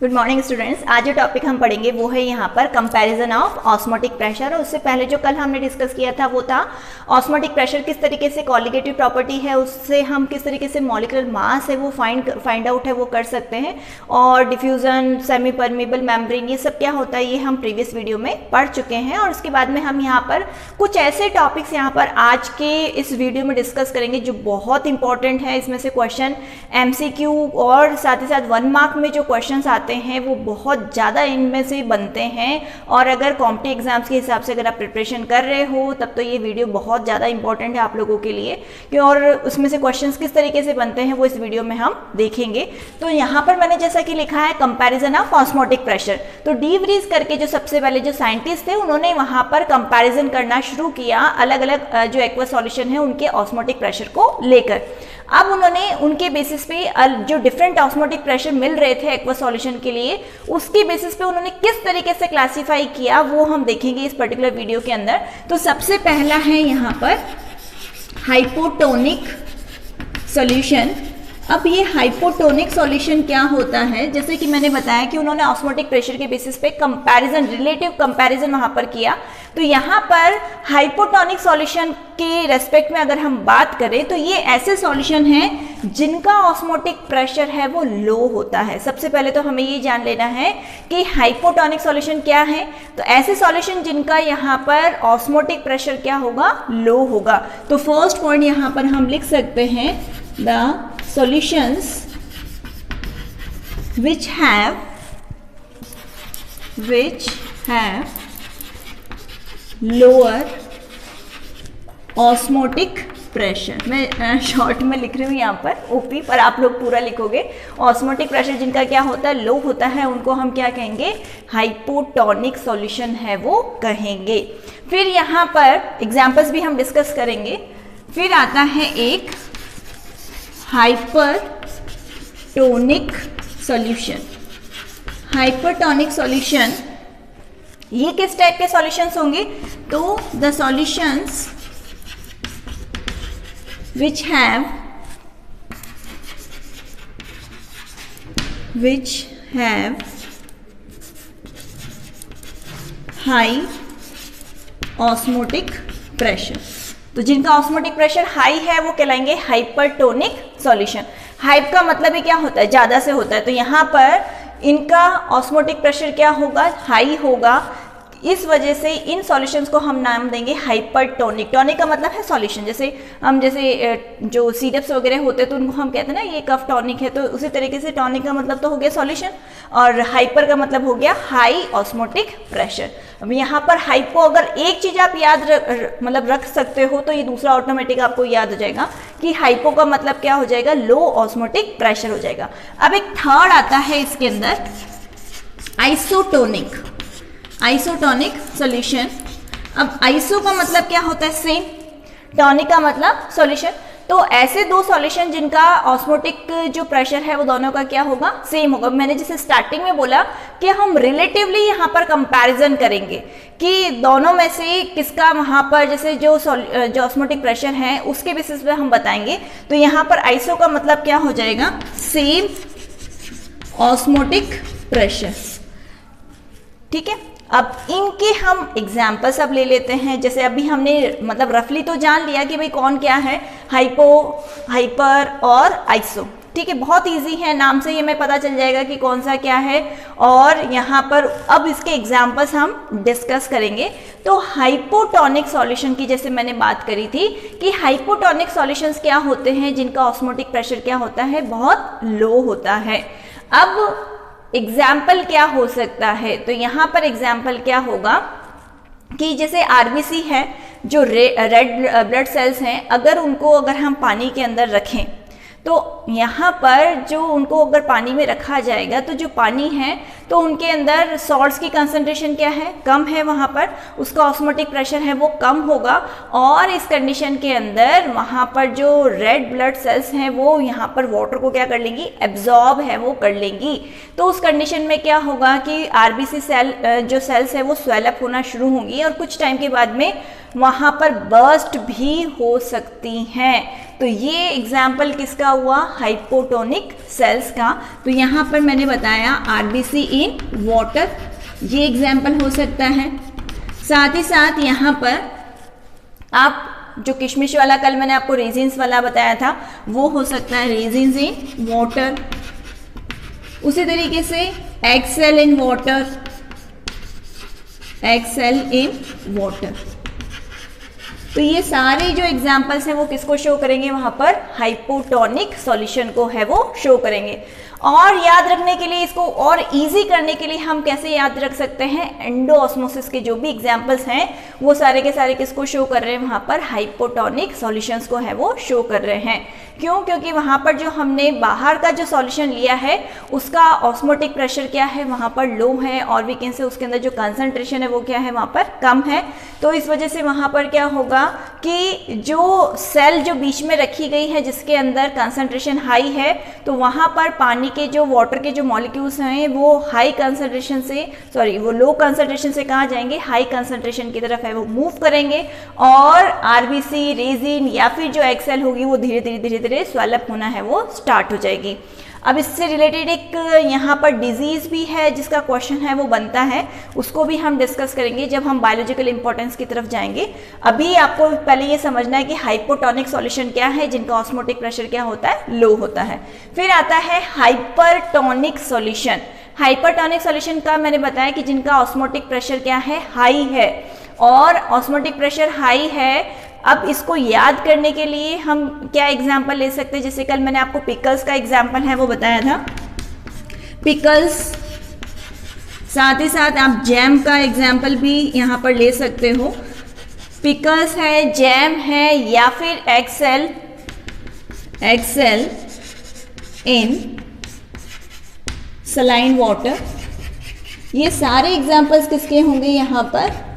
Good morning students. आज जो topic हम पढ़ेंगे वो है यहाँ पर कंपैरिजन ऑफ ऑस्मोटिक प्रेशर। और उससे पहले जो कल हमने डिस्कस किया था वो था ऑस्मोटिक प्रेशर किस तरीके से कॉलिगेटिव प्रॉपर्टी है, उससे हम किस तरीके से मॉलिक्यूलर मास है वो फाइंड आउट है वो कर सकते हैं, और डिफ्यूजन, सेमी परमेबल मेम्ब्रेन, ये सब क्या होता है ये हम प्रीवियस वीडियो में पढ़ चुके हैं। और उसके बाद में हम यहाँ पर कुछ ऐसे टॉपिक्स यहाँ पर आज के इस वीडियो में डिस्कस करेंगे जो बहुत इंपॉर्टेंट है। इसमें से क्वेश्चन MCQ और साथ ही साथ 1 मार्क में जो क्वेश्चंस आते हैं वो बहुत ज़्यादा इनमें से बनते हैं। और अगर कॉम्पिटिटिव एग्जाम्स के हिसाब से अगर आप प्रिपरेशन कर रहे हो तब तो ये वीडियो बहुत ज़्यादा इंपॉर्टेंट है आप लोगों के लिए कि और उसमें से क्वेश्चंस किस तरीके से बनते हैं वो इस वीडियो में हम देखेंगे। तो यहाँ पर मैंने जैसा कि लिखा है कंपैरिजन ऑफ ऑस्मोटिक प्रेशर, तो डी व्रीज करके जो सबसे पहले जो साइंटिस्ट थे उन्होंने वहाँ पर कंपैरिजन करना शुरू किया अलग अलग जो एक्वा सॉल्यूशन है उनके ऑस्मोटिक प्रेशर को लेकर। अब उन्होंने उनके बेसिस पे जो डिफरेंट ऑस्मोटिक प्रेशर मिल रहे थे एक्वा सॉल्यूशन के लिए, उसके बेसिस पे उन्होंने किस तरीके से क्लासिफाई किया वो हम देखेंगे इस पर्टिकुलर वीडियो के अंदर। तो सबसे पहला है यहाँ पर हाइपोटोनिक सॉल्यूशन। अब ये हाइपोटोनिक सॉल्यूशन क्या होता है, जैसे कि मैंने बताया कि उन्होंने ऑस्मोटिक प्रेशर के बेसिस पे कंपैरिजन, रिलेटिव कंपैरिजन वहां पर किया। तो यहाँ पर हाइपोटोनिक सॉल्यूशन के रेस्पेक्ट में अगर हम बात करें तो ये ऐसे सॉल्यूशन हैं जिनका ऑस्मोटिक प्रेशर है वो लो होता है। सबसे पहले तो हमें ये जान लेना है कि हाइपोटोनिक सॉल्यूशन क्या है। तो ऐसे सॉल्यूशन जिनका यहाँ पर ऑस्मोटिक प्रेशर क्या होगा, लो होगा। तो फर्स्ट पॉइंट यहाँ पर हम लिख सकते हैं the solutions which have lower osmotic pressure। मैं शॉर्ट में लिख रही हूँ यहाँ पर ओपी, पर आप लोग पूरा लिखोगे। ऑस्मोटिक प्रेशर जिनका क्या होता है, लो होता है, उनको हम क्या कहेंगे, हाइपोटोनिक सॉल्यूशन है वो कहेंगे। फिर यहाँ पर एग्जाम्पल्स भी हम डिस्कस करेंगे। फिर आता है एक हाइपरटोनिक सॉल्यूशन। हाइपरटोनिक सॉल्यूशन ये किस टाइप के सॉल्यूशंस होंगे, तो the solutions which have high osmotic pressure। तो जिनका ऑस्मोटिक प्रेशर हाई है वो कहलाएंगे हाइपरटोनिक सॉल्यूशन। हाइप का मतलब ही क्या होता है, ज़्यादा से होता है। तो यहाँ पर इनका ऑस्मोटिक प्रेशर क्या होगा, हाई होगा। इस वजह से इन सॉल्यूशंस को हम नाम देंगे हाइपरटोनिक। टॉनिक का मतलब है सॉल्यूशन। जैसे जो सिरप्स वगैरह होते हैं तो उनको हम कहते हैं ना ये कफ टॉनिक है, तो उसी तरीके से टॉनिक का मतलब तो हो गया सॉल्यूशन, और हाइपर का मतलब हो गया हाई ऑस्मोटिक प्रेशर। अब यहाँ पर हाइपो अगर एक चीज़ आप याद रख सकते हो तो ये दूसरा ऑटोमेटिक आपको याद हो जाएगा कि हाइपो का मतलब क्या हो जाएगा, लो ऑस्मोटिक प्रेशर हो जाएगा। अब एक थर्ड आता है इसके अंदर आइसोटोनिक सॉल्यूशन। अब आइसो का मतलब क्या होता है, सेम, टॉनिक का मतलब सॉल्यूशन। तो ऐसे दो सॉल्यूशन जिनका ऑस्मोटिक जो प्रेशर है वो दोनों का क्या होगा, सेम होगा। मैंने जैसे स्टार्टिंग में बोला कि हम रिलेटिवली यहाँ पर कंपैरिजन करेंगे कि दोनों में से किसका वहाँ पर जैसे जो ऑस्मोटिक प्रेशर है उसके बेसिस पे हम बताएंगे। तो यहाँ पर आइसो का मतलब क्या हो जाएगा, सेम ऑस्मोटिक प्रेशर। ठीक है, अब इनके हम एग्जाम्पल्स अब ले लेते हैं। जैसे अभी हमने मतलब रफली तो जान लिया कि भाई कौन क्या है, हाइपो, हाइपर और आइसो। ठीक है, बहुत इजी है, नाम से ही हमें पता चल जाएगा कि कौन सा क्या है। और यहाँ पर अब इसके एग्जाम्पल्स हम डिस्कस करेंगे। तो हाइपोटोनिक सॉल्यूशन की जैसे मैंने बात करी थी कि हाइपोटोनिक सॉल्यूशंस क्या होते हैं जिनका ऑस्मोटिक प्रेशर क्या होता है, बहुत लो होता है। अब एग्जाम्पल क्या हो सकता है, तो यहाँ पर एग्जाम्पल क्या होगा कि जैसे आरबीसी है, जो रेड ब्लड सेल्स हैं, अगर हम पानी के अंदर रखें तो यहाँ पर जो उनको अगर पानी में रखा जाएगा तो जो पानी है तो उनके अंदर सॉल्ट्स की कंसंट्रेशन क्या है, कम है, वहाँ पर उसका ऑस्मोटिक प्रेशर है वो कम होगा। और इस कंडीशन के अंदर वहाँ पर जो रेड ब्लड सेल्स हैं वो यहाँ पर वाटर को क्या कर लेंगी, एब्जॉर्ब है वो कर लेंगी। तो उस कंडीशन में क्या होगा कि आरबीसी सेल जो सेल्स है वो स्वेलअप होना शुरू होंगी और कुछ टाइम के बाद में वहाँ पर बर्स्ट भी हो सकती हैं। तो ये एग्जाम्पल किसका हुआ, हाइपोटोनिक सेल्स का। तो यहाँ पर मैंने बताया आरबीसी इन वाटर, ये एग्जाम्पल हो सकता है। साथ ही साथ यहाँ पर आप जो किशमिश वाला कल मैंने आपको रेजिन्स वाला बताया था वो हो सकता है रेजिन्स इन वाटर। उसी तरीके से egg cell in water, egg cell in water. तो ये सारे जो एग्जाम्पल्स हैं वो किसको शो करेंगे, वहां पर हाइपोटोनिक सॉल्यूशन को है वो शो करेंगे। और याद रखने के लिए, इसको और इजी करने के लिए हम कैसे याद रख सकते हैं, एंडोऑस्मोसिस के जो भी एग्जाम्पल्स हैं वो सारे के सारे किसको शो कर रहे हैं, वहां पर हाइपोटोनिक सॉल्यूशंस को है वो शो कर रहे हैं। क्यों, क्योंकि वहां पर जो हमने बाहर का जो सॉल्यूशन लिया है उसका ऑस्मोटिक प्रेशर क्या है, वहां पर लो है, और वी कैन से उसके अंदर जो कंसंट्रेशन है वो क्या है, वहां पर कम है। तो इस वजह से वहां पर क्या होगा कि जो सेल जो बीच में रखी गई है जिसके अंदर कंसंट्रेशन हाई है, तो वहां पर पानी के जो वाटर के जो मॉलिक्यूल्स हैं वो हाई कंसंट्रेशन से, सॉरी वो लो कंसंट्रेशन से कहाँ जाएंगे, हाई कंसंट्रेशन की तरफ है वो मूव करेंगे, और आरबीसी, रेजिन या फिर जो एग सेल होगी वो धीरे धीरे धीरे धीरे स्वेलअप होना है वो स्टार्ट हो जाएगी। अब इससे रिलेटेड एक यहाँ पर डिजीज भी है जिसका क्वेश्चन है वो बनता है, उसको भी हम डिस्कस करेंगे जब हम बायोलॉजिकल इंपॉर्टेंस की तरफ जाएंगे। अभी आपको पहले ये समझना है कि हाइपोटोनिक सॉल्यूशन क्या है जिनका ऑस्मोटिक प्रेशर क्या होता है, लो होता है। फिर आता है हाइपरटोनिक सॉल्यूशन। हाइपरटोनिक सॉल्यूशन का मैंने बताया कि जिनका ऑस्मोटिक प्रेशर क्या है, हाई है, और ऑस्मोटिक प्रेशर हाई है। अब इसको याद करने के लिए हम क्या एग्जाम्पल ले सकते हैं, जैसे कल मैंने आपको पिकल्स का एग्जाम्पल है वो बताया था, पिकल्स। साथ ही साथ आप जैम का एग्जाम्पल भी यहाँ पर ले सकते हो। पिकल्स है, जैम है, या फिर एग सेल इन सलाइन वाटर। ये सारे एग्जाम्पल्स किसके होंगे, यहाँ पर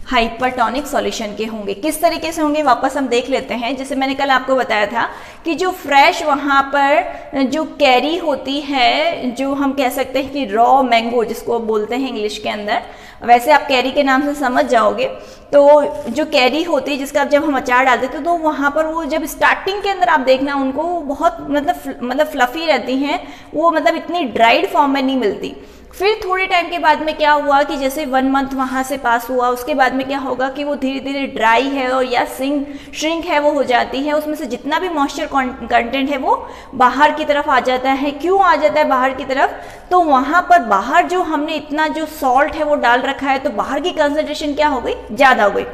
हाइपरटोनिक सॉल्यूशन के होंगे। किस तरीके से होंगे वापस हम देख लेते हैं। जैसे मैंने कल आपको बताया था कि जो फ्रेश वहाँ पर जो कैरी होती है, जो हम कह सकते हैं कि रॉ मैंगो जिसको बोलते हैं इंग्लिश के अंदर, वैसे आप कैरी के नाम से समझ जाओगे। तो जो कैरी होती है जिसका जब हम अचार डालते थे तो वहाँ पर वो जब स्टार्टिंग के अंदर आप देखना उनको बहुत मतलब फ्लफी रहती हैं, वो मतलब इतनी ड्राइड फॉर्म में नहीं मिलती। फिर थोड़े टाइम के बाद में क्या हुआ कि जैसे 1 मंथ वहाँ से पास हुआ, उसके बाद में क्या होगा कि वो धीरे धीरे ड्राई है और या श्रिंक है वो हो जाती है, उसमें से जितना भी मॉइस्चर कंटेंट है वो बाहर की तरफ आ जाता है। क्यों आ जाता है बाहर की तरफ, तो वहाँ पर बाहर जो हमने इतना जो सॉल्ट है वो डाल रखा है, तो बाहर की कंसंट्रेशन क्या हो गई, ज़्यादा हो गई।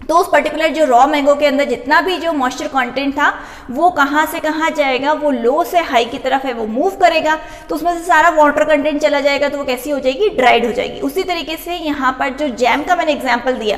तो उस पर्टिकुलर जो रॉ मैंगो के अंदर जितना भी जो मॉइस्चर कंटेंट था वो कहाँ से कहाँ जाएगा, वो लो से हाई की तरफ है वो मूव करेगा, तो उसमें से सारा वाटर कंटेंट चला जाएगा, तो वो कैसी हो जाएगी, ड्राइड हो जाएगी। उसी तरीके से यहाँ पर जो जैम का मैंने एग्जाम्पल दिया,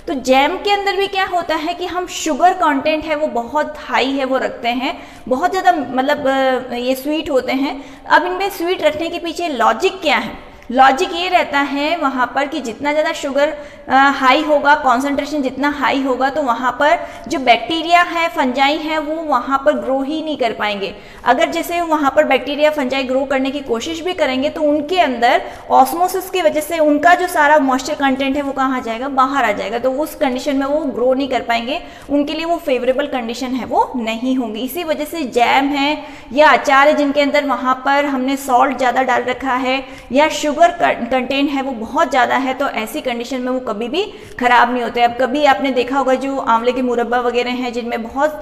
तो जैम के अंदर भी क्या होता है कि हम शुगर कंटेंट है वो बहुत हाई है वो रखते हैं, बहुत ज़्यादा मतलब ये स्वीट होते हैं। अब इनमें स्वीट रखने के पीछे लॉजिक क्या है, लॉजिक ये रहता है वहाँ पर कि जितना ज़्यादा शुगर हाई होगा, कॉन्सेंट्रेशन जितना हाई होगा, तो वहाँ पर जो बैक्टीरिया है, फंजाई है, वो वहाँ पर ग्रो ही नहीं कर पाएंगे। अगर जैसे वहाँ पर बैक्टीरिया फंजाई ग्रो करने की कोशिश भी करेंगे तो उनके अंदर ऑस्मोसिस की वजह से उनका जो सारा मॉइस्चर कंटेंट है वो कहाँ आ जाएगा, बाहर आ जाएगा, तो उस कंडीशन में वो ग्रो नहीं कर पाएंगे, उनके लिए वो फेवरेबल कंडीशन है वो नहीं होंगी। इसी वजह से जैम है या अचार है जिनके अंदर वहाँ पर हमने सॉल्ट ज़्यादा डाल रखा है या शुगर कंटेंट है वो बहुत ज़्यादा है, तो ऐसी कंडीशन में वो कभी भी खराब नहीं होते। अब कभी आपने देखा होगा जो आंवले के मुरब्बा वगैरह हैं जिनमें बहुत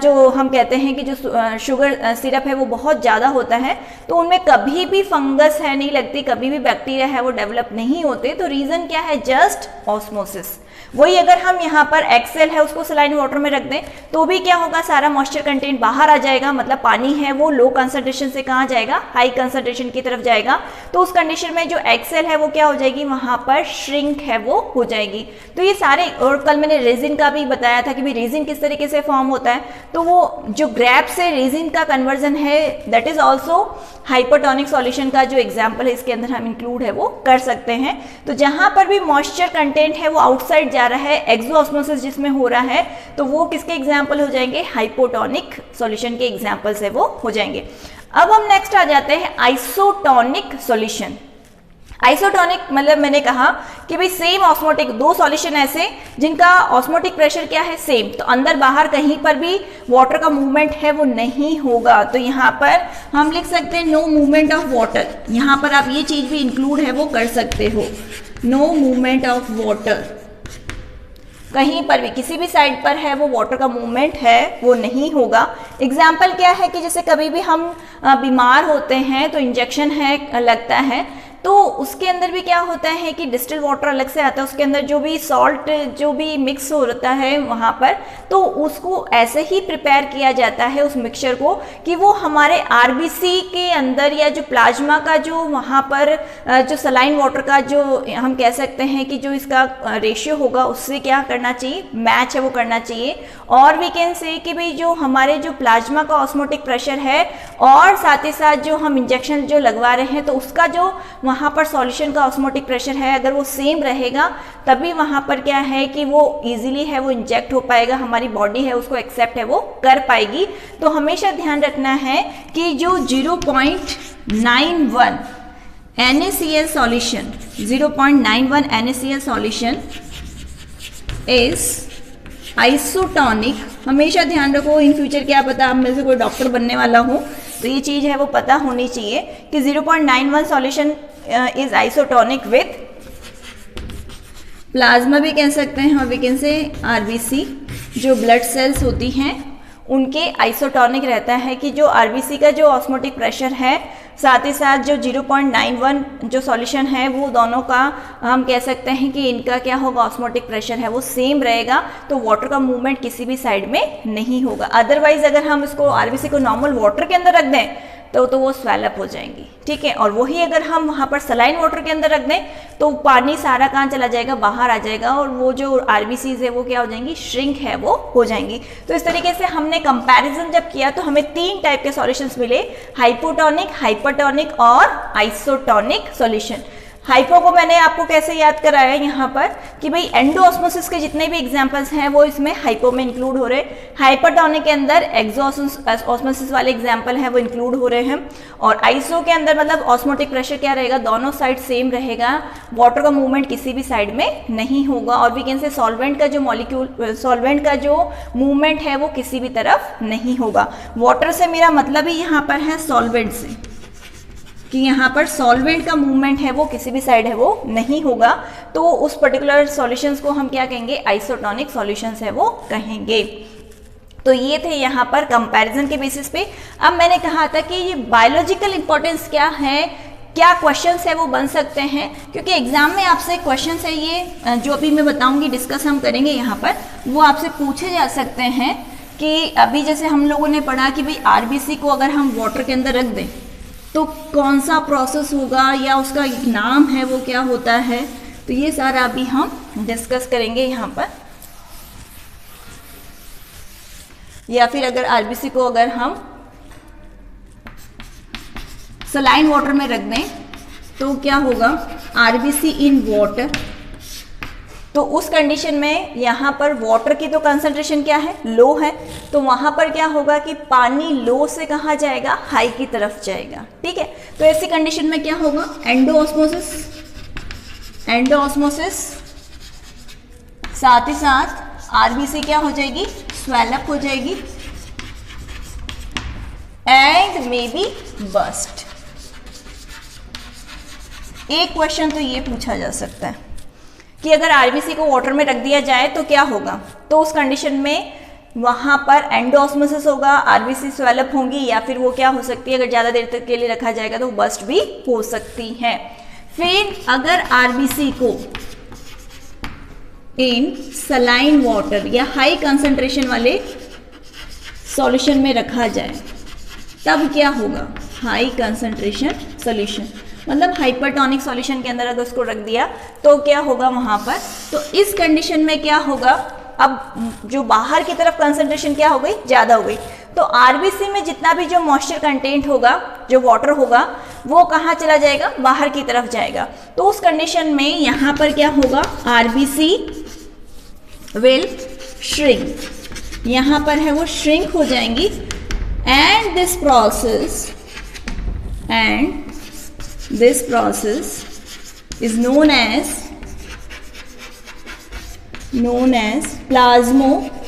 जो हम कहते हैं कि जो शुगर सिरप है वो बहुत ज़्यादा होता है, तो उनमें कभी भी फंगस है नहीं लगती, कभी भी बैक्टीरिया है वो डेवलप नहीं होते। तो रीज़न क्या है, जस्ट ऑस्मोसिस। वही अगर हम यहाँ पर एक्सेल है उसको सलाइन वाटर में रख दें तो भी क्या होगा, सारा मॉइस्चर कंटेंट बाहर आ जाएगा, मतलब पानी है वो लो कंसंट्रेशन से कहाँ जाएगा, हाई कंसंट्रेशन की तरफ जाएगा। तो उस कंडीशन में जो एक्सेल है वो क्या हो जाएगी, वहाँ पर श्रिंक है वो हो जाएगी। तो ये सारे, और कल मैंने रेजिन का भी बताया था कि भाई रेजिन किस तरीके से फॉर्म होता है, तो वो जो ग्रेप से रेजिन का कन्वर्जन है that is also hypertonic solution का जो एग्जाम्पल है इसके अंदर हम इंक्लूड है वो कर सकते हैं। तो जहाँ पर भी मॉइस्चर कंटेंट है वो आउटसाइड जा रहा है, एक्सोऑस्मोसिस जिसमें हो रहा है, तो वो किसके एग्जाम्पल हो जाएंगे, हाइपोटोनिक सॉल्यूशन के एग्जाम्पल्स है वो हो जाएंगे। अब हम नेक्स्ट आ जाते हैं आइसोटोनिक सॉल्यूशन। आइसोटोनिक मतलब मैंने कहा कि भाई सेम ऑस्मोटिक, दो सॉल्यूशन ऐसे जिनका ऑस्मोटिक प्रेशर क्या है सेम, तो अंदर बाहर कहीं पर भी वाटर का मूवमेंट है वो नहीं होगा। तो यहाँ पर हम लिख सकते हैं नो मूवमेंट ऑफ वाटर। यहाँ पर आप ये चीज भी इंक्लूड है वो कर सकते हो, नो मूवमेंट ऑफ वाटर, कहीं पर भी किसी भी साइड पर है वो वाटर का मूवमेंट है वो नहीं होगा। एग्जाम्पल क्या है कि जैसे कभी भी हम बीमार होते हैं तो इंजेक्शन है लगता है, तो उसके अंदर भी क्या होता है कि डिस्टिल वाटर अलग से आता है, उसके अंदर जो भी सॉल्ट जो भी मिक्स होता है वहाँ पर, तो उसको ऐसे ही प्रिपेयर किया जाता है उस मिक्सचर को कि वो हमारे आरबीसी के अंदर या जो प्लाज्मा का जो वहाँ पर जो सलाइन वाटर का जो हम कह सकते हैं कि जो इसका रेशियो होगा उससे क्या करना चाहिए, मैच है वो करना चाहिए। और वी कैन से कि भाई जो हमारे जो प्लाज्मा का ऑस्मोटिक प्रेशर है और साथ ही साथ जो हम इंजेक्शन जो लगवा रहे हैं तो उसका जो वहाँ पर सॉल्यूशन का ऑस्मोटिक प्रेशर है अगर वो सेम रहेगा तभी वहाँ पर क्या है कि वो इजीली है वो इंजेक्ट हो पाएगा, हमारी बॉडी है उसको एक्सेप्ट है वो कर पाएगी। तो हमेशा ध्यान रखना है कि जो 0.91 NaCl solution 0.91 NaCl solution is isotonic. हमेशा ध्यान रखो, इन फ्यूचर क्या पता आप में से कोई डॉक्टर बनने वाला हो तो ये चीज़ है वो पता होनी चाहिए कि 0.91 solution is isotonic with plasma भी कह सकते हैं और वी कैन से आरबीसी, जो ब्लड सेल्स होती हैं उनके आइसोटोनिक रहता है कि जो आरबीसी का जो ऑस्मोटिक प्रेशर है साथ ही साथ जो 0.91 जो सॉल्यूशन है वो दोनों का हम कह सकते हैं कि इनका क्या होगा ऑस्मोटिक प्रेशर है वो सेम रहेगा, तो वाटर का मूवमेंट किसी भी साइड में नहीं होगा। अदरवाइज अगर हम इसको आरबीसी को नॉर्मल वाटर के अंदर रख दें तो वो स्वेलअप हो जाएंगी, ठीक है। और वही अगर हम वहाँ पर सलाइन वाटर के अंदर रख दें तो पानी सारा कहाँ चला जाएगा, बाहर आ जाएगा और वो जो आरबीसीज है वो क्या हो जाएंगी, श्रिंक है वो हो जाएंगी। तो इस तरीके से हमने कंपैरिजन जब किया तो हमें 3 टाइप के सॉल्यूशंस मिले, हाइपोटोनिक, हाइपरटोनिक और आइसोटोनिक सॉल्यूशन। हाइपो को मैंने आपको कैसे याद कराया यहाँ पर कि भाई एंडोऑस्मोसिस के जितने भी एग्जांपल्स हैं वो इसमें हाइपो में इंक्लूड हो रहे हैं। हाइपरटोनिक के अंदर एक्सोऑस्मोसिस वाले एग्जांपल हैं वो इंक्लूड हो रहे हैं। और आइसो के अंदर मतलब ऑस्मोटिक प्रेशर क्या रहेगा, दोनों साइड सेम रहेगा, वाटर का मूवमेंट किसी भी साइड में नहीं होगा। और वी कैन से सॉल्वेंट का जो मॉलिक्यूल सॉल्वेंट का जो मूवमेंट है वो किसी भी तरफ नहीं होगा। वाटर से मेरा मतलब ही यहाँ पर है सॉल्वेंट से, कि यहाँ पर सॉल्वेंट का मूवमेंट है वो किसी भी साइड है वो नहीं होगा, तो उस पर्टिकुलर सॉल्यूशंस को हम क्या कहेंगे, आइसोटोनिक सॉल्यूशंस है वो कहेंगे। तो ये थे यहाँ पर कंपैरिजन के बेसिस पे। अब मैंने कहा था कि ये बायोलॉजिकल इंपॉर्टेंस क्या है, क्या क्वेश्चंस है वो बन सकते हैं, क्योंकि एग्जाम में आपसे क्वेश्चंस है ये जो अभी मैं बताऊंगी, डिस्कस हम करेंगे यहाँ पर, वो आपसे पूछे जा सकते हैं। कि अभी जैसे हम लोगों ने पढ़ा कि भाई आरबीसी को अगर हम वाटर के अंदर रख दें तो कौन सा प्रोसेस होगा या उसका एक नाम है वो क्या होता है, तो ये सारा अभी हम डिस्कस करेंगे यहाँ पर। या फिर अगर आरबीसी को अगर हम सलाइन वाटर में रख दें तो क्या होगा, आरबीसी इन वाटर, तो उस कंडीशन में यहाँ पर वाटर की तो कंसंट्रेशन क्या है, लो है, तो वहाँ पर क्या होगा कि पानी लो से कहाँ जाएगा, हाई की तरफ जाएगा, ठीक है। तो ऐसी कंडीशन में क्या होगा, एंडोऑस्मोसिस, एंडोऑस्मोसिस, साथ ही साथ आरबीसी क्या हो जाएगी, स्वेलअप हो जाएगी एंड मे बी बस्ट। एक क्वेश्चन तो ये पूछा जा सकता है कि अगर आरबीसी को वाटर में रख दिया जाए तो क्या होगा, तो उस कंडीशन में वहाँ पर एंडोऑस्मोसिस होगा, आरबीसी स्वेलअप होंगी, या फिर वो क्या हो सकती है, अगर ज़्यादा देर तक के लिए रखा जाएगा तो बस्ट भी हो सकती है। फिर अगर आरबीसी को इन सलाइन वाटर या हाई कंसंट्रेशन वाले सॉल्यूशन में रखा जाए तब क्या होगा, हाई कंसंट्रेशन सॉल्यूशन, मतलब हाइपरटोनिक सॉल्यूशन के अंदर अगर उसको रख दिया तो क्या होगा वहां पर, तो इस कंडीशन में क्या होगा, अब जो बाहर की तरफ कंसंट्रेशन क्या हो गई, ज्यादा हो गई, तो आरबीसी में जितना भी जो मॉइस्चर कंटेंट होगा, जो वाटर होगा, वो कहाँ चला जाएगा, बाहर की तरफ जाएगा। तो उस कंडीशन में यहाँ पर क्या होगा, आरबीसी विल श्रिंक, यहाँ पर है वो श्रिंक हो जाएंगी and this process is known as plasmolysis.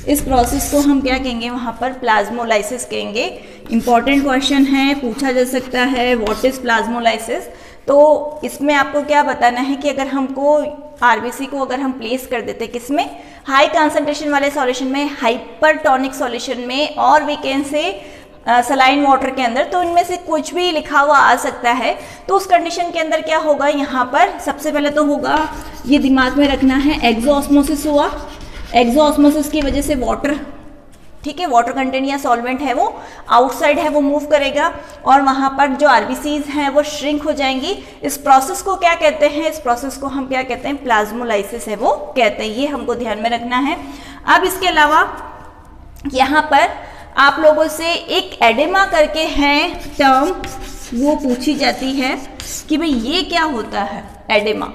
इस प्रोसेस को हम क्या कहेंगे वहाँ पर, प्लाज्मोलाइसिस कहेंगे। इंपॉर्टेंट क्वेश्चन है, पूछा जा सकता है व्हाट इज प्लाज्मोलाइसिस। तो इसमें आपको क्या बताना है कि अगर हमको आरबीसी को अगर हम प्लेस कर देते किसमें, हाई कंसंट्रेशन वाले सॉल्यूशन में, हाइपरटोनिक सॉल्यूशन में, और we can say saline water के अंदर, तो इनमें से कुछ भी लिखा हुआ आ सकता है। तो उस कंडीशन के अंदर क्या होगा, यहाँ पर सबसे पहले तो होगा, ये दिमाग में रखना है, एक्सोऑस्मोसिस हुआ। एक्सोऑस्मोसिस की वजह से वाटर, ठीक है, वाटर कंटेंट या सॉल्वेंट है वो आउटसाइड है, वो मूव करेगा और वहाँ पर जो आरबीसीज हैं वो श्रिंक हो जाएंगी। इस प्रोसेस को क्या कहते हैं, इस प्रोसेस को हम क्या कहते हैं, प्लाज्मोलाइसिस है वो कहते हैं। ये हमको ध्यान में रखना है। अब इसके अलावा यहाँ पर आप लोगों से एक एडेमा करके है टर्म, वो पूछी जाती है कि भाई ये क्या होता है एडेमा,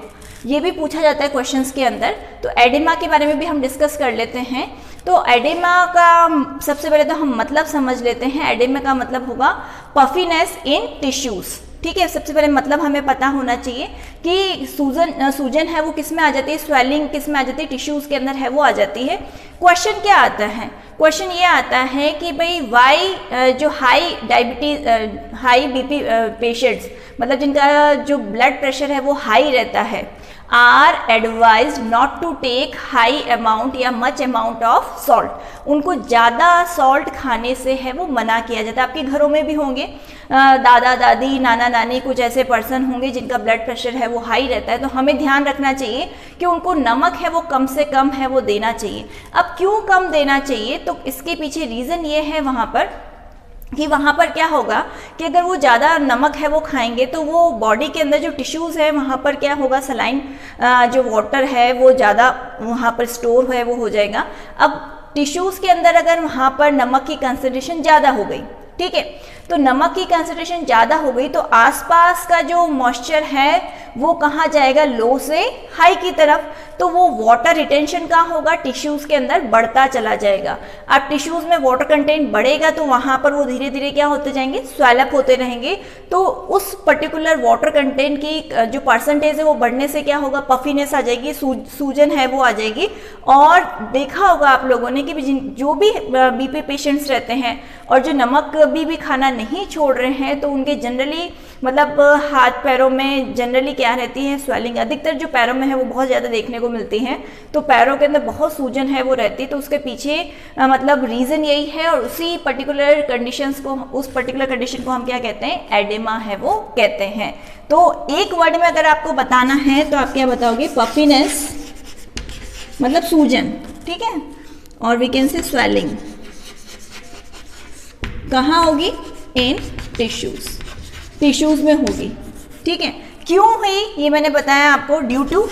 ये भी पूछा जाता है क्वेश्चंस के अंदर। तो एडेमा के बारे में भी हम डिस्कस कर लेते हैं। तो एडेमा का सबसे पहले तो हम मतलब समझ लेते हैं। एडेमा का मतलब होगा पफीनेस इन टिश्यूज, ठीक है। सबसे पहले मतलब हमें पता होना चाहिए कि सूजन है वो किस में आ जाती है, स्वेलिंग किस में आ जाती है, टिश्यूज के अंदर है वो आ जाती है। क्वेश्चन क्या आता है, क्वेश्चन ये आता है कि भाई वाई जो high diabetes, high BP patients, मतलब जिनका जो ब्लड प्रेशर है वो हाई रहता है, are advise not to take high amount या मच अमाउंट ऑफ सॉल्ट। उनको ज़्यादा सॉल्ट खाने से है वो मना किया जाता है। आपके घरों में भी होंगे दादा दादी, नाना नानी, कुछ ऐसे पर्सन होंगे जिनका ब्लड प्रेशर है वो हाई रहता है। तो हमें ध्यान रखना चाहिए कि उनको नमक है वो कम से कम है वो देना चाहिए। अब क्यों कम देना चाहिए, तो इसके पीछे रीज़न ये है वहाँ पर कि वहाँ पर क्या होगा कि अगर वो ज़्यादा नमक है वो खाएंगे तो वो बॉडी के अंदर जो टिश्यूज़ है वहाँ पर क्या होगा, सलाइन जो वाटर है वो ज़्यादा वहाँ पर स्टोर है वो हो जाएगा। अब टिश्यूज़ के अंदर अगर वहाँ पर नमक की कंसंट्रेशन ज़्यादा हो गई, ठीक है, तो नमक की कंसंट्रेशन ज़्यादा हो गई तो आसपास का जो मॉइस्चर है वो कहाँ जाएगा, लो से हाई की तरफ। तो वो वाटर रिटेंशन कहाँ होगा, टिश्यूज़ के अंदर बढ़ता चला जाएगा। अब टिश्यूज़ में वाटर कंटेंट बढ़ेगा तो वहाँ पर वो धीरे धीरे क्या होते जाएंगे, स्वेलअप होते रहेंगे। तो उस पर्टिकुलर वाटर कंटेंट की जो परसेंटेज है वो बढ़ने से क्या होगा, पफीनेस आ जाएगी, सूजन है वो आ जाएगी। और देखा होगा आप लोगों ने कि जो भी बीपी पेशेंट्स रहते हैं और जो नमक भी खाना नहीं छोड़ रहे हैं तो उनके जनरली मतलब हाथ पैरों में जनरली क्या रहती है, स्वेलिंग। अधिकतर जो पैरों में है वो बहुत ज़्यादा देखने को मिलती है। तो पैरों के अंदर बहुत सूजन है वो रहती है। तो उसके पीछे मतलब रीज़न यही है। और उसी पर्टिकुलर कंडीशंस को, उस पर्टिकुलर कंडीशन को हम क्या कहते हैं, एडेमा है वो कहते हैं। तो एक वर्ड में अगर आपको बताना है तो आप क्या बताओगे, पफीनेस मतलब सूजन, ठीक है, और वी कैन से स्वेलिंग कहाँ होगी, इन टिश्यूज, टिश्यूज में होगी, ठीक है। क्यों हुई ये मैंने बताया आपको, ड्यू टू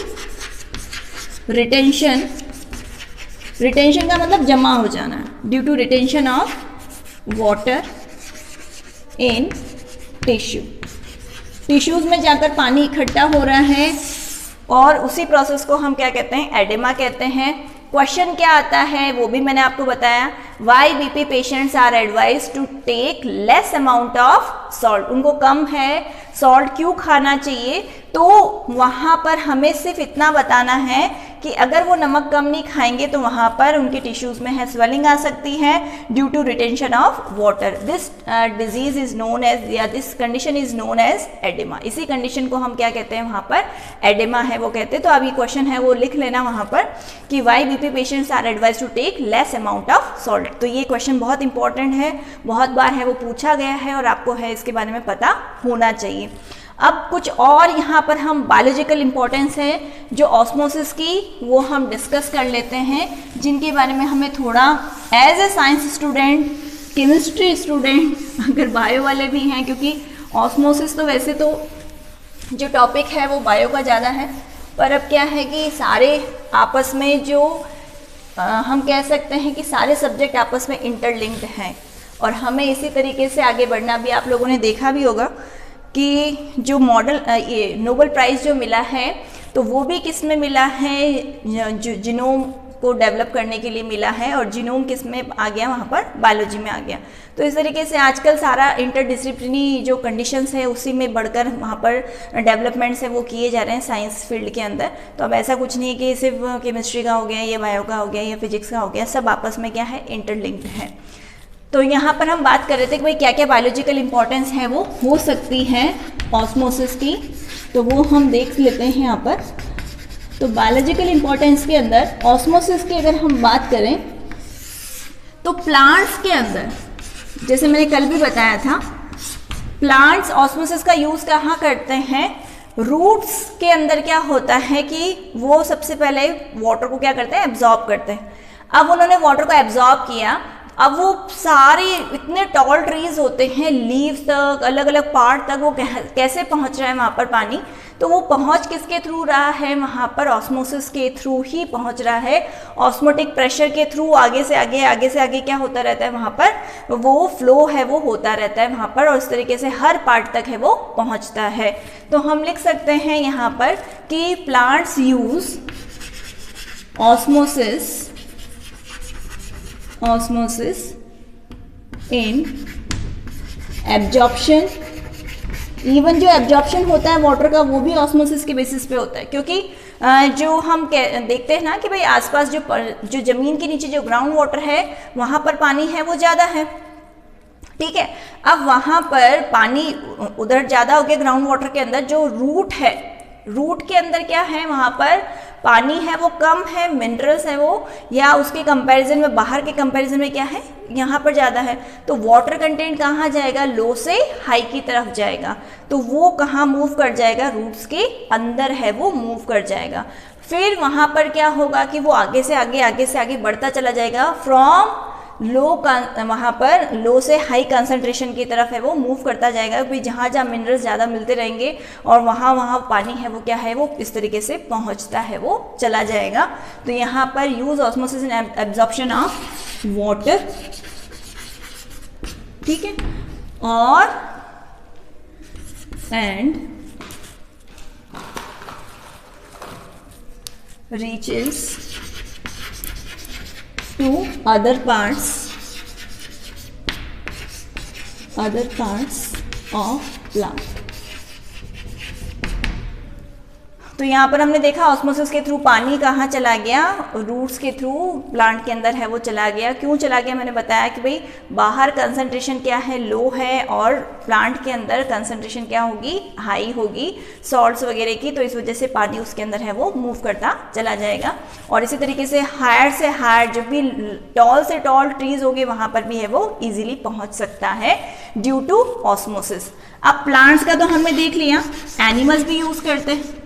रिटेंशन। रिटेंशन का मतलब जमा हो जाना, due to retention of water in tissue. Tissues में जाकर पानी इकट्ठा हो रहा है और उसी प्रोसेस को हम क्या कहते हैं, एडेमा कहते हैं। क्वेश्चन क्या आता है वो भी मैंने आपको बताया, why BP patients are advise to take less amount of salt. उनको कम है सॉल्ट क्यों खाना चाहिए, तो वहाँ पर हमें सिर्फ इतना बताना है कि अगर वो नमक कम नहीं खाएंगे तो वहाँ पर उनके टिश्यूज़ में है स्वेलिंग आ सकती है due to retention of water. This disease is known as, या this condition is known as oedema. इसी कंडीशन को हम क्या कहते हैं वहाँ पर, एडेमा है वो कहते हैं। तो अभी क्वेश्चन है वो लिख लेना वहाँ पर कि why BP patients are advise to take less amount of salt. तो ये क्वेश्चन बहुत इंपॉर्टेंट है, बहुत बार है वो पूछा गया है और आपको है इसके बारे में पता होना चाहिए। अब कुछ और यहाँ पर हम बायोलॉजिकल इंपॉर्टेंस है जो ऑस्मोसिस की, वो हम डिस्कस कर लेते हैं, जिनके बारे में हमें थोड़ा as a science student, chemistry student, अगर बायो वाले भी हैं, क्योंकि ऑस्मोसिस तो वैसे तो जो टॉपिक है वो बायो का ज़्यादा है, पर अब क्या है कि सारे आपस में जो हम कह सकते हैं कि सारे सब्जेक्ट आपस में इंटरलिंक्ड हैं और हमें इसी तरीके से आगे बढ़ना भी। आप लोगों ने देखा भी होगा कि जो मॉडल ये नोबेल प्राइज़ जो मिला है तो वो भी किस में मिला है, जीनोम को डेवलप करने के लिए मिला है, और जीनोम किस में आ गया, वहाँ पर बायोलॉजी में आ गया। तो इस तरीके से आजकल सारा इंटरडिसिप्लिनरी जो कंडीशंस है उसी में बढ़कर वहाँ पर डेवलपमेंट्स है वो किए जा रहे हैं साइंस फील्ड के अंदर। तो अब ऐसा कुछ नहीं है कि सिर्फ केमिस्ट्री का हो गया, या बायो का हो गया, या फिजिक्स का हो गया, सब आपस में क्या है, इंटरलिंक्ड है। तो यहाँ पर हम बात कर रहे थे कि भाई क्या क्या बायोलॉजिकल इंपॉर्टेंस है वो हो सकती है ऑस्मोसिस की, तो वो हम देख लेते हैं यहाँ पर। तो बायोलॉजिकल इंपॉर्टेंस के अंदर ऑस्मोसिस की अगर हम बात करें तो प्लांट्स के अंदर, जैसे मैंने कल भी बताया था, प्लांट्स ऑस्मोसिस का यूज कहाँ करते हैं, रूट्स के अंदर क्या होता है कि वो सबसे पहले वाटर को क्या करते हैं, एब्जॉर्ब करते हैं। अब उन्होंने वाटर को एब्जॉर्ब किया, अब वो सारे इतने टॉल ट्रीज होते हैं, लीव्स तक, अलग अलग पार्ट तक वो कैसे पहुंच रहा है वहाँ पर पानी, तो वो पहुंच किसके थ्रू रहा है, वहाँ पर ऑस्मोसिस के थ्रू ही पहुंच रहा है। ऑस्मोटिक प्रेशर के थ्रू आगे से आगे क्या होता रहता है, वहाँ पर वो फ्लो है वो होता रहता है वहाँ पर, और इस तरीके से हर पार्ट तक है वो पहुँचता है। तो हम लिख सकते हैं यहाँ पर कि plants use osmosis in absorption। Even जो एब्जॉर्प्शन होता है वाटर का वो भी ऑस्मोसिस के बेसिस पे होता है, क्योंकि जो हम देखते हैं ना कि भाई आसपास जो जमीन के नीचे जो ग्राउंड वाटर है वहाँ पर पानी है वो ज़्यादा है, ठीक है। अब वहाँ पर पानी उधर ज़्यादा हो गया ग्राउंड वाटर के अंदर, जो रूट है, रूट के अंदर क्या है, वहाँ पर पानी है वो कम है, मिनरल्स है वो, या उसके कंपैरिजन में, बाहर के कंपैरिजन में क्या है, यहाँ पर ज़्यादा है। तो वाटर कंटेंट कहाँ जाएगा, लो से हाई की तरफ जाएगा, तो वो कहाँ मूव कर जाएगा, रूट्स के अंदर है वो मूव कर जाएगा। फिर वहाँ पर क्या होगा कि वो आगे से आगे बढ़ता चला जाएगा, फ्रॉम लो, वहाँ पर लो से हाई कंसंट्रेशन की तरफ है वो मूव करता जाएगा, भाई जहाँ जहाँ मिनरल्स ज़्यादा मिलते रहेंगे और वहाँ पानी है वो क्या है, वो इस तरीके से पहुँचता है वो चला जाएगा। तो यहाँ पर use osmosis in absorption of water, ठीक है, और and reaches to other parts of plant। तो यहाँ पर हमने देखा ऑस्मोसिस के थ्रू पानी कहाँ चला गया, रूट्स के थ्रू प्लांट के अंदर है वो चला गया। क्यों चला गया, मैंने बताया कि भाई बाहर कंसंट्रेशन क्या है, लो है, और प्लांट के अंदर कंसंट्रेशन क्या होगी, हाई होगी सॉल्ट्स वगैरह की, तो इस वजह से पानी उसके अंदर है वो मूव करता चला जाएगा। और इसी तरीके से हायर जब भी टॉल से टॉल ट्रीज होगी वहाँ पर भी है वो इजीली पहुँच सकता है ड्यू टू ऑस्मोसिस। अब प्लांट्स का तो हमने देख लिया, एनिमल्स भी यूज करते हैं।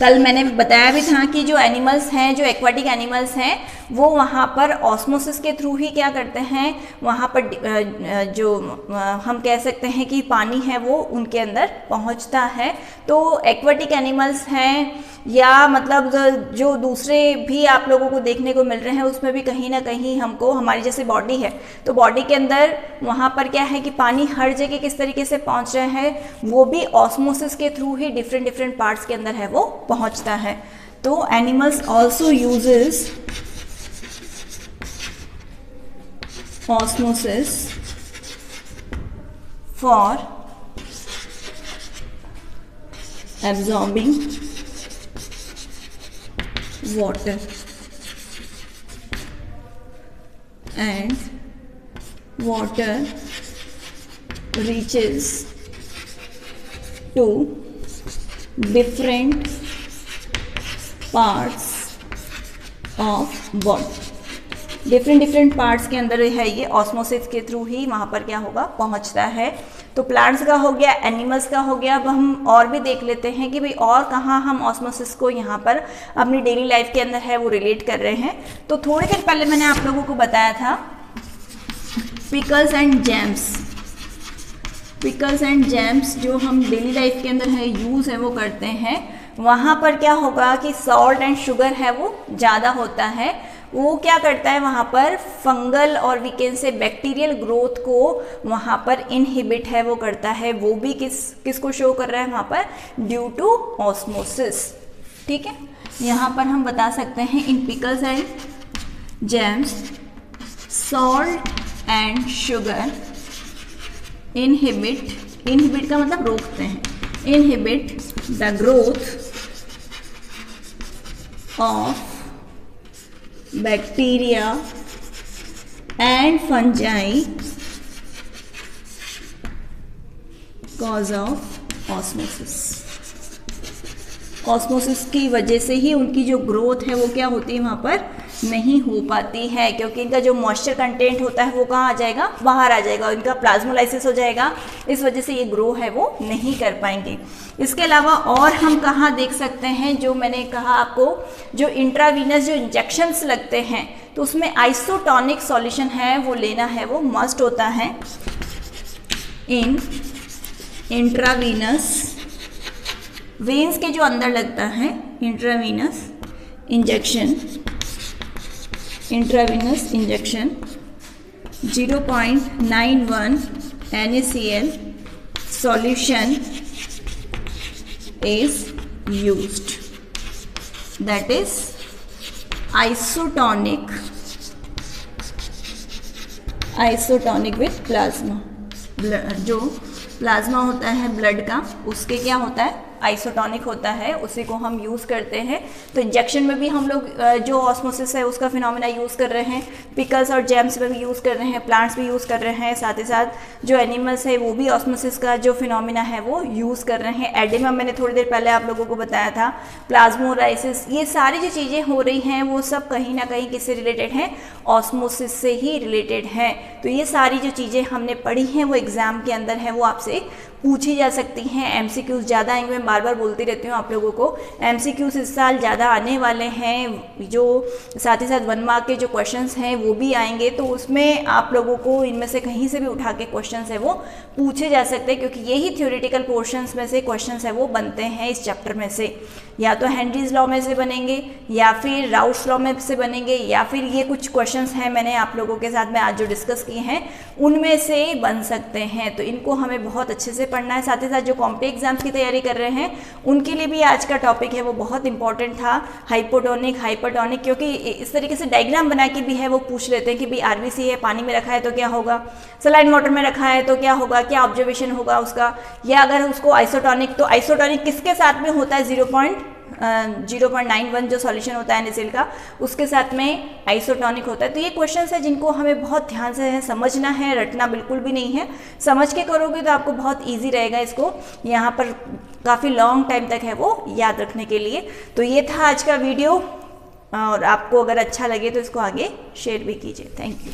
कल मैंने बताया भी था कि जो एनिमल्स हैं, जो एक्वाटिक एनिमल्स हैं, वो वहाँ पर ऑस्मोसिस के थ्रू ही क्या करते हैं, वहाँ पर जो हम कह सकते हैं कि पानी है वो उनके अंदर पहुँचता है। तो एक्वाटिक एनिमल्स हैं, या मतलब जो दूसरे भी आप लोगों को देखने को मिल रहे हैं, उसमें भी कहीं ना कहीं हमको, हमारी जैसे बॉडी है तो बॉडी के अंदर वहाँ पर क्या है कि पानी हर जगह किस तरीके से पहुँच रहे हैं, वो भी ऑस्मोसिस के थ्रू ही डिफरेंट पार्ट्स के अंदर है वो पहुँचता है। तो animals also uses osmosis for absorbing water and water reaches to different parts of body। Different parts के अंदर है ये ऑस्मोसिस के थ्रू ही वहाँ पर क्या होगा, पहुँचता है। तो प्लांट्स का हो गया, एनिमल्स का हो गया। अब हम और भी देख लेते हैं कि भाई और कहाँ हम ऑस्मोसिस को यहाँ पर अपनी डेली लाइफ के अंदर है वो रिलेट कर रहे हैं। तो थोड़ी देर पहले मैंने आप लोगों को बताया था pickles and jams. Pickles and jams जो हम डेली लाइफ के अंदर है यूज़ है वो करते हैं, वहाँ पर क्या होगा कि सॉल्ट एंड शुगर है वो ज़्यादा होता है। वो क्या करता है, वहाँ पर फंगल और we can say bacterial growth को वहाँ पर इनहिबिट है वो करता है। वो भी किसको शो कर रहा है वहाँ पर, ड्यू टू ऑस्मोसिस। ठीक है, यहाँ पर हम बता सकते हैं in pickles and jams salt and sugar inhibit का मतलब रोकते हैं, inhibit the growth of bacteria and fungi cause of osmosis. Osmosis की वजह से ही उनकी जो ग्रोथ है वो क्या होती है, वहाँ पर नहीं हो पाती है, क्योंकि इनका जो मॉइस्चर कंटेंट होता है वो कहाँ आ जाएगा, बाहर आ जाएगा, इनका प्लाज्मोलाइसिस हो जाएगा, इस वजह से ये ग्रो है वो नहीं कर पाएंगे। इसके अलावा और हम कहाँ देख सकते हैं, जो मैंने कहा आपको, जो इंट्रावीनस जो इंजेक्शंस लगते हैं तो उसमें आइसोटोनिक सॉल्यूशन है वो लेना है, वो मस्ट होता है। इन इंट्रावीनस वेन्स के जो अंदर लगता है intravenous injection 0.91 NaCl solution is used, that is isotonic with plasma। जो प्लाज्मा होता है ब्लड का, उसके क्या होता है, आइसोटोनिक होता है, उसी को हम यूज़ करते हैं। तो इंजेक्शन में भी हम लोग जो ऑस्मोसिस है उसका फिनोमेना यूज़ कर रहे हैं, पिकल्स और जैम्स में भी यूज़ कर रहे हैं, प्लांट्स भी यूज़ कर रहे हैं, साथ ही साथ जो एनिमल्स है वो भी ऑस्मोसिस का जो फिनोमेना है वो यूज़ कर रहे हैं। एडिमा मैंने थोड़ी देर पहले आप लोगों को बताया था, प्लाज्मोलाइसिस, ये सारी जो चीज़ें हो रही हैं वो सब कहीं ना कहीं किससे रिलेटेड हैं, ऑस्मोसिस से ही रिलेटेड हैं। तो ये सारी जो चीज़ें हमने पढ़ी हैं वो एग्ज़ाम के अंदर है, वो आपसे पूछी जा सकती हैं। एमसीक्यूज़ ज़्यादा आएंगे, मैं बार बार बोलती रहती हूँ आप लोगों को, एमसीक्यूज़ इस साल ज़्यादा आने वाले हैं, जो साथ ही साथ 1 मार्क के जो क्वेश्चंस हैं वो भी आएंगे, तो उसमें आप लोगों को इनमें से कहीं से भी उठा के क्वेश्चंस है वो पूछे जा सकते हैं, क्योंकि यही थ्योरेटिकल पोर्शंस में से क्वेश्चंस है वो बनते हैं इस चैप्टर में से, या तो हेनरीज लॉ में से बनेंगे, या फिर राउट्स लॉ में से बनेंगे, या फिर ये कुछ क्वेश्चंस हैं मैंने आप लोगों के साथ में आज जो डिस्कस किए हैं उनमें से बन सकते हैं। तो इनको हमें बहुत अच्छे से पढ़ना है। साथ ही साथ जो कॉम्पिटिटिव एग्जाम्स की तैयारी कर रहे हैं उनके लिए भी आज का टॉपिक है वो बहुत इंपॉर्टेंट था, हाइपोटोनिक हाइपरटोनिक, क्योंकि इस तरीके से डायग्राम बना के भी है वो पूछ लेते हैं कि भाई आरबीसी है, पानी में रखा है तो क्या होगा, सलाइन वाटर में रखा है तो क्या होगा, क्या ऑब्जर्वेशन होगा उसका, या अगर उसको आइसोटोनिक, तो आइसोटोनिक किसके साथ में होता है, 0.91 जो सॉल्यूशन होता है NaCl का, उसके साथ में आइसोटोनिक होता है। तो ये क्वेश्चंस है जिनको हमें बहुत ध्यान से समझना है, रटना बिल्कुल भी नहीं है। समझ के करोगे तो आपको बहुत इजी रहेगा इसको यहाँ पर काफ़ी लॉन्ग टाइम तक है वो याद रखने के लिए। तो ये था आज का वीडियो, और आपको अगर अच्छा लगे तो इसको आगे शेयर भी कीजिए। Thank you.